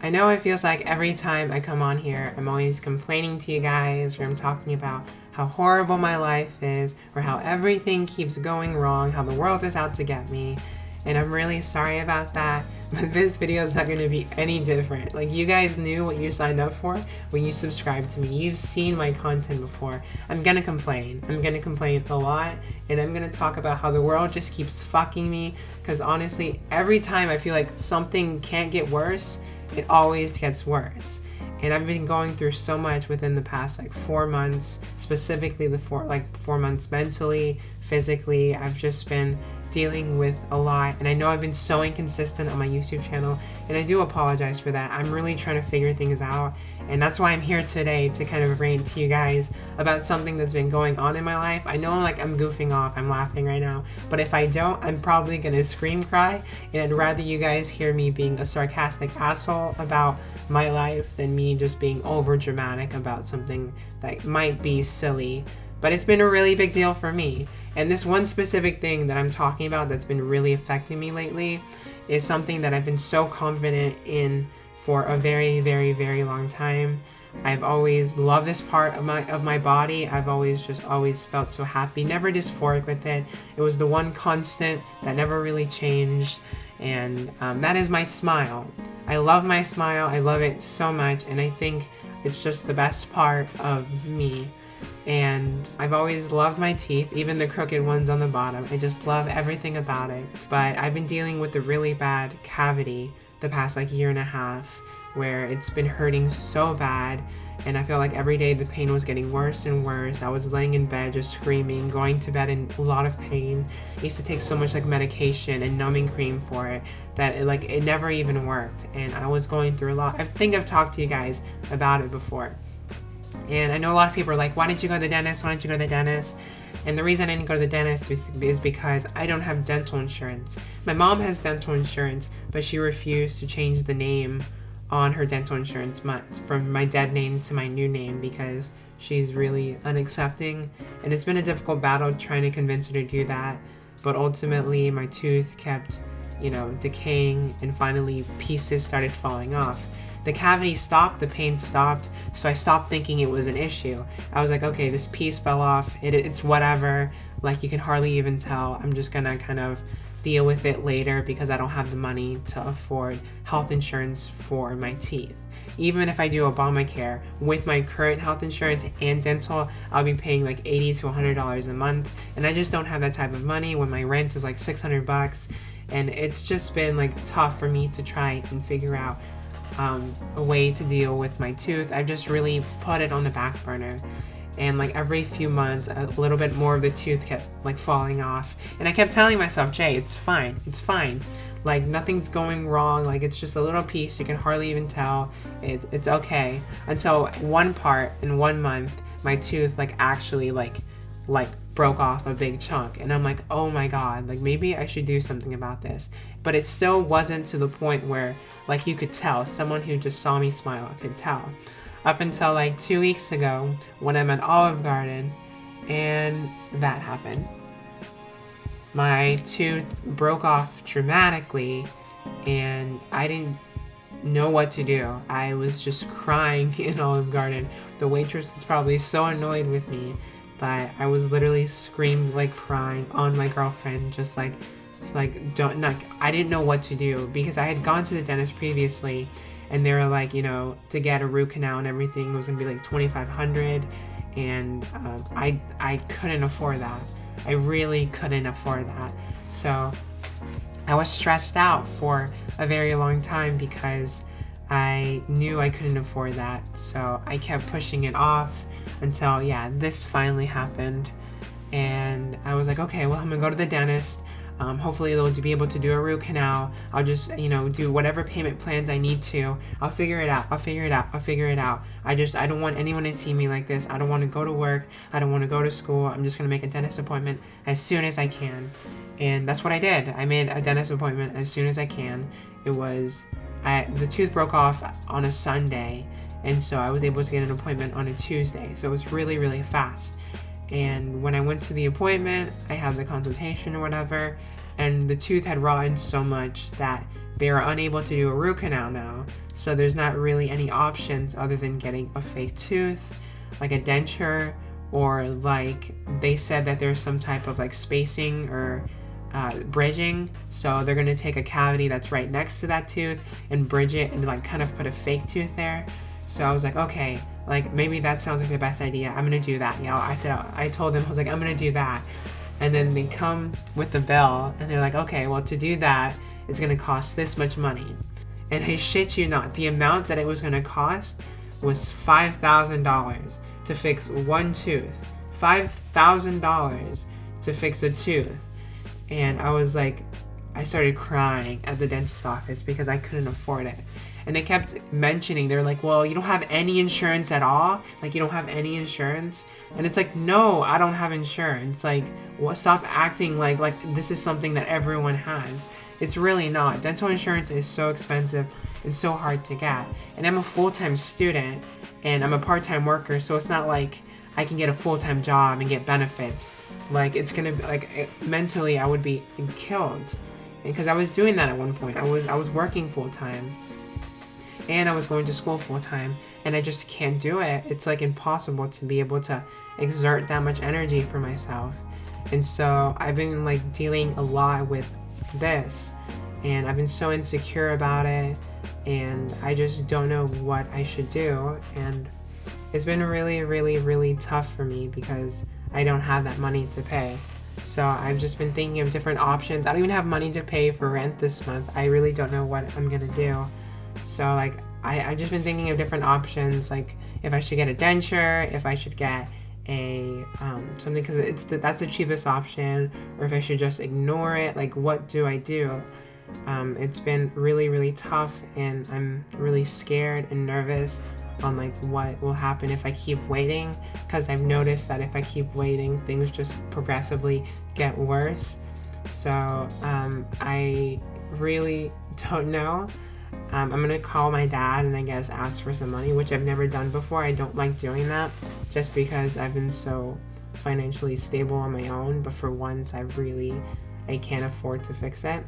I know it feels like every time I come on here, I'm always complaining to you guys, or I'm talking about how horrible my life is, or how everything keeps going wrong, how the world is out to get me. And I'm really sorry about that, but this video is not going to be any different. Like, you guys knew what you signed up for when you subscribed to me. You've seen my content before. I'm gonna complain. I'm gonna complain a lot, and I'm gonna talk about how the world just keeps fucking me, because honestly, every time I feel like something can't get worse, it always gets worse. And I've been going through so much within the past 4 months, specifically the 4 months mentally, physically. I've just been dealing with a lot, and I know I've been so inconsistent on my YouTube channel, and I do apologize for that. I'm really trying to figure things out, and that's why I'm here today, to kind of rant to you guys about something that's been going on in my life. I know I'm goofing off, I'm laughing right now, but if I don't, I'm probably gonna scream cry, and I'd rather you guys hear me being a sarcastic asshole about my life than me just being over dramatic about something that might be silly. But it's been a really big deal for me. And this one specific thing that I'm talking about that's been really affecting me lately is something that I've been so confident in for a very, very, very long time. I've always loved this part of my body. I've always felt so happy, never dysphoric with it. It was the one constant that never really changed, and that is my smile. I love my smile. I love it so much, and I think it's just the best part of me. And I've always loved my teeth, even the crooked ones on the bottom. I just love everything about it. But I've been dealing with a really bad cavity the past year and a half, where it's been hurting so bad, and I feel like every day the pain was getting worse and worse. I was laying in bed just screaming, going to bed in a lot of pain. I used to take so much medication and numbing cream for it that it never even worked, and I was going through a lot. I think I've talked to you guys about it before. And I know a lot of people are like, why didn't you go to the dentist? Why didn't you go to the dentist? And the reason I didn't go to the dentist is because I don't have dental insurance. My mom has dental insurance, but she refused to change the name on her dental insurance from my dead name to my new name, because she's really unaccepting. And it's been a difficult battle trying to convince her to do that. But ultimately, my tooth kept, decaying, and finally pieces started falling off. The cavity stopped, the pain stopped, so I stopped thinking it was an issue. I was like, okay, this piece fell off, it's whatever, you can hardly even tell. I'm just gonna kind of deal with it later because I don't have the money to afford health insurance for my teeth. Even if I do Obamacare, with my current health insurance and dental, I'll be paying $80 to $100 a month, and I just don't have that type of money when my rent is $600, and it's just been tough for me to try and figure out a way to deal with my tooth. I've just really put it on the back burner, and every few months a little bit more of the tooth kept falling off, and I kept telling myself, Jay, it's fine, nothing's going wrong, it's just a little piece, you can hardly even tell, it's okay, until one part in 1 month my tooth actually broke off a big chunk, and I'm like, oh my god, maybe I should do something about this. But it still wasn't to the point where you could tell. Someone who just saw me smile could tell. Up until 2 weeks ago when I'm at Olive Garden, and that happened. My tooth broke off dramatically, and I didn't know what to do. I was just crying in Olive Garden. The waitress was probably so annoyed with me, but I was literally screamed crying on my girlfriend, just I didn't know what to do, because I had gone to the dentist previously, and they were to get a root canal and everything was gonna be $2,500, and I couldn't afford that. I really couldn't afford that. So I was stressed out for a very long time because I knew I couldn't afford that. So I kept pushing it off until, this finally happened. And I was like, okay, well, I'm gonna go to the dentist. Hopefully they'll be able to do a root canal. I'll just, do whatever payment plans I need to. I'll figure it out. I don't want anyone to see me like this. I don't want to go to work. I don't want to go to school. I'm just going to make a dentist appointment as soon as I can. And that's what I did. I made a dentist appointment as soon as I can. The tooth broke off on a Sunday, and so I was able to get an appointment on a Tuesday. So it was really, really fast. And when I went to the appointment, I had the consultation or whatever, and the tooth had rotted so much that they are unable to do a root canal now. So there's not really any options other than getting a fake tooth, like a denture, or like they said that there's some type of like spacing or bridging. So they're gonna take a cavity that's right next to that tooth and bridge it and like kind of put a fake tooth there. So I was like, okay, like maybe that sounds like the best idea. I'm gonna do that. I told them, I was like, I'm gonna do that. And then they come with the bill and they're like, okay, well, to do that, it's gonna cost this much money. And I shit you not, the amount that it was gonna cost was $5,000 to fix one tooth. $5,000 to fix a tooth. And I was like, I started crying at the dentist office because I couldn't afford it. And they kept mentioning, they're like, well, you don't have any insurance at all? Like, you don't have any insurance? And it's like, no, I don't have insurance. Like, stop acting like this is something that everyone has. It's really not. Dental insurance is so expensive and so hard to get. And I'm a full-time student and I'm a part-time worker, so it's not like I can get a full-time job and get benefits. Like, it's gonna be like, mentally I would be killed. Because I was doing that at one point. I was working full-time and I was going to school full-time, and I just can't do it. It's like impossible to be able to exert that much energy for myself. And so I've been like dealing a lot with this, and I've been so insecure about it, and I just don't know what I should do. And it's been really, really, really tough for me because I don't have that money to pay. So I've just been thinking of different options. I don't even have money to pay for rent this month. I really don't know what I'm gonna do. So like I've just been thinking of different options, like if I should get a denture, if I should get a something because that's the cheapest option, or if I should just ignore it. Like, what do I do? It's been really, really tough, and I'm really scared and nervous on like what will happen if I keep waiting, because I've noticed that if I keep waiting, things just progressively get worse. So I really don't know. I'm gonna call my dad and I guess ask for some money, which I've never done before. I don't like doing that just because I've been so financially stable on my own, but for once I can't afford to fix it.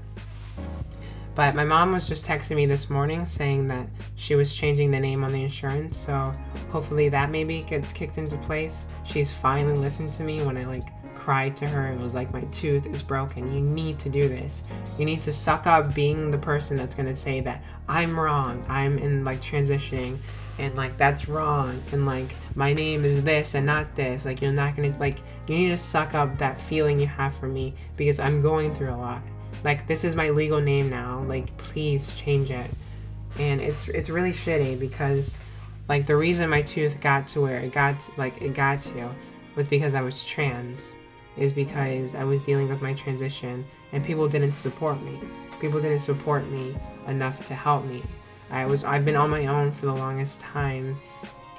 But my mom was just texting me this morning saying that she was changing the name on the insurance, so hopefully that maybe gets kicked into place. She's finally listened to me when I like cried to her and was like, my tooth is broken, you need to do this. You need to suck up being the person that's gonna say that I'm wrong, I'm in like transitioning, and like that's wrong, and like my name is this and not this. Like, you're not gonna, like, you need to suck up that feeling you have for me because I'm going through a lot. Like, this is my legal name now, like, please change it. And it's really shitty because like the reason my tooth got to where it got to was because I was trans, is because I was dealing with my transition and people didn't support me. People didn't support me enough to help me. I've been on my own for the longest time,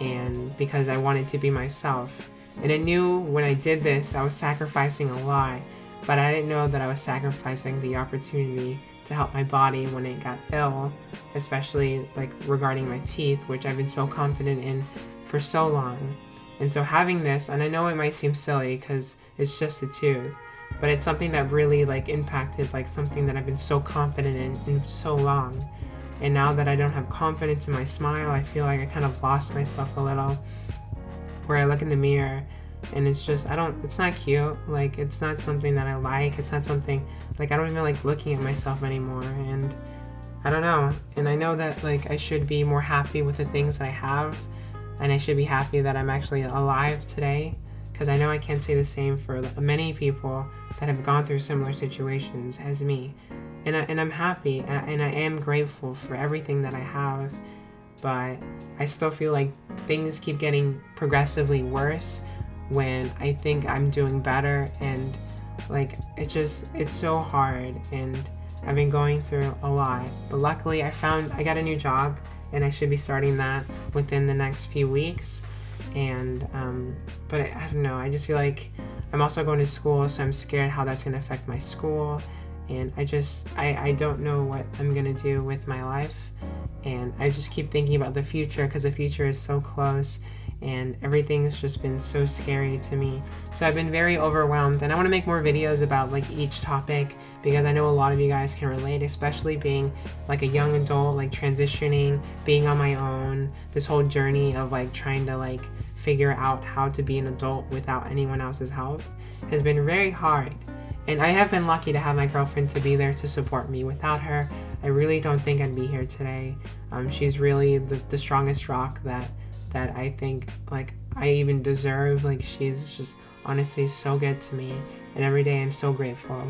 and because I wanted to be myself. And I knew when I did this, I was sacrificing a lot, but I didn't know that I was sacrificing the opportunity to help my body when it got ill, especially like regarding my teeth, which I've been so confident in for so long. And so having this, and I know it might seem silly because it's just a tooth, but it's something that really like impacted like something that I've been so confident in so long. And now that I don't have confidence in my smile, I feel like I kind of lost myself a little, where I look in the mirror and it's just, it's not cute. Like, it's not something that I like. It's not something, like, I don't even like looking at myself anymore. And I don't know. And I know that like I should be more happy with the things that I have, and I should be happy that I'm actually alive today, because I know I can't say the same for many people that have gone through similar situations as me. And I'm happy, and I am grateful for everything that I have, but I still feel like things keep getting progressively worse when I think I'm doing better, and like it's so hard, and I've been going through a lot. But luckily I got a new job, and I should be starting that within the next few weeks. And but I don't know, I just feel like I'm also going to school, so I'm scared how that's going to affect my school. And I don't know what I'm going to do with my life. And I just keep thinking about the future, because the future is so close. and everything's just been so scary to me. So I've been very overwhelmed, and I want to make more videos about like each topic, because I know a lot of you guys can relate, especially being like a young adult, like transitioning, being on my own, this whole journey of like trying to like figure out how to be an adult without anyone else's help has been very hard. And I have been lucky to have my girlfriend to be there to support me. Without her, I really don't think I'd be here today. She's really the strongest rock that I think like I even deserve. Like, she's just honestly so good to me, and every day I'm so grateful.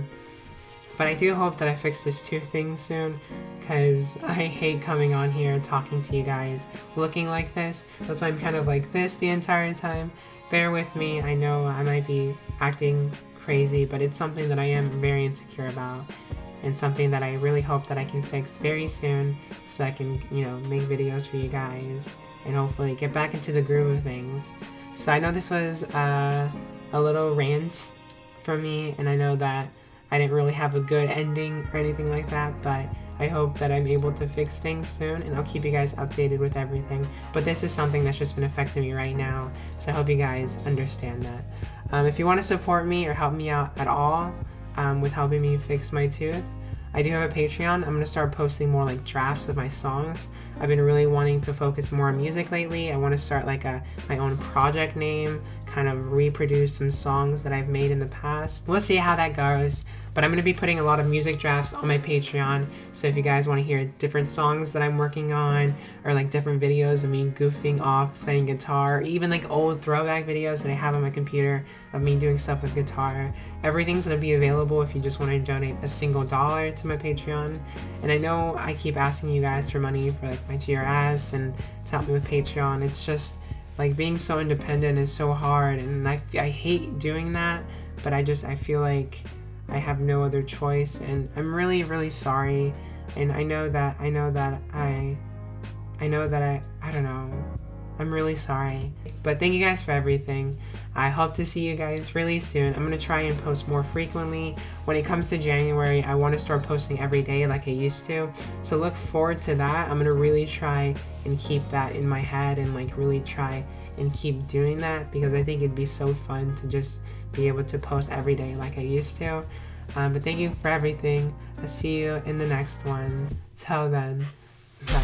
But I do hope that I fix this tooth thing soon, because I hate coming on here talking to you guys looking like this. That's why I'm kind of like this the entire time. Bear with me. I know I might be acting crazy, but it's something that I am very insecure about, and something that I really hope that I can fix very soon, so I can, you know, make videos for you guys and hopefully get back into the groove of things. So I know this was a little rant from me, and I know that I didn't really have a good ending or anything like that, but I hope that I'm able to fix things soon, and I'll keep you guys updated with everything. But this is something that's just been affecting me right now, so I hope you guys understand that. If you want to support me or help me out at all with helping me fix my tooth, I do have a Patreon. I'm going to start posting more like drafts of my songs. I've been really wanting to focus more on music lately. I want to start like my own project name, kind of reproduce some songs that I've made in the past. We'll see how that goes. But I'm going to be putting a lot of music drafts on my Patreon, so if you guys want to hear different songs that I'm working on, or like different videos of me goofing off playing guitar, or even like old throwback videos that I have on my computer of me doing stuff with guitar, everything's going to be available if you just want to donate a single $1 to my Patreon. And I know I keep asking you guys for money for like my GRS and to help me with Patreon. It's just like being so independent is so hard, and I hate doing that, but I feel like I have no other choice, and I'm really, really sorry. And I know that I don't know, I'm really sorry. But thank you guys for everything. I hope to see you guys really soon. I'm gonna try and post more frequently. When it comes to January, I want to start posting every day like I used to, so look forward to that. I'm gonna really try and keep that in my head, and like really try and keep doing that, because I think it'd be so fun to just be able to post every day like I used to. But thank you for everything. I'll see you in the next one. Till then, bye.